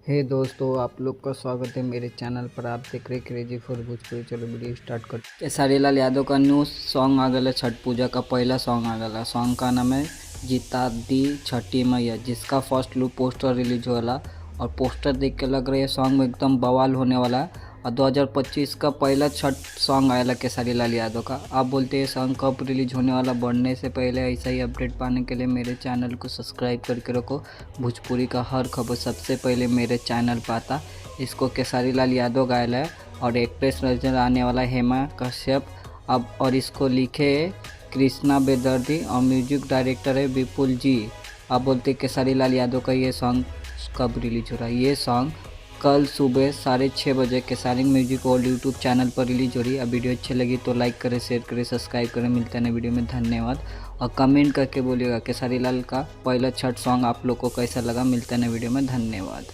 हे दोस्तों, आप लोग का स्वागत है मेरे चैनल पर। आप देख रहे क्रेजी फॉर भोजपुरी। चलो वीडियो स्टार्ट करते। खेसारी लाल यादव का न्यू सॉन्ग आ गया, छठ पूजा का पहला सॉन्ग आ गया। सॉन्ग का नाम है जीता दी छठी मैया, जिसका फर्स्ट लुक पोस्टर रिलीज होला और पोस्टर देख के लग रहा है सॉन्ग में एकदम बवाल होने वाला है। और 2025 का पहला छठ सॉन्ग आया खेसारी लाल यादव का। आप बोलते हैं सॉन्ग कब रिलीज होने वाला, बढ़ने से पहले ऐसा ही अपडेट पाने के लिए मेरे चैनल को सब्सक्राइब करके रखो। भोजपुरी का हर खबर सबसे पहले मेरे चैनल पर आता। इसको खेसारी लाल यादव गाया है और एक्ट्रेस नजर आने वाला हेमा कश्यप अब, और इसको लिखे कृष्णा बेदर्दी और म्यूजिक डायरेक्टर है विपुल जी। आप बोलते खेसारी लाल यादव का ये सॉन्ग कब रिलीज हो रहा है? ये सॉन्ग कल सुबह 6:30 बजे खेसारी म्यूजिक और यूट्यूब चैनल पर रिलीज हो रही है। अब वीडियो अच्छी लगी तो लाइक करें, शेयर करें, सब्सक्राइब करें। मिलते हैं वीडियो में, धन्यवाद। और कमेंट करके बोलिएगा खेसारी लाल का पहला छठ सॉन्ग आप लोग को कैसा लगा। मिलते हैं वीडियो में, धन्यवाद।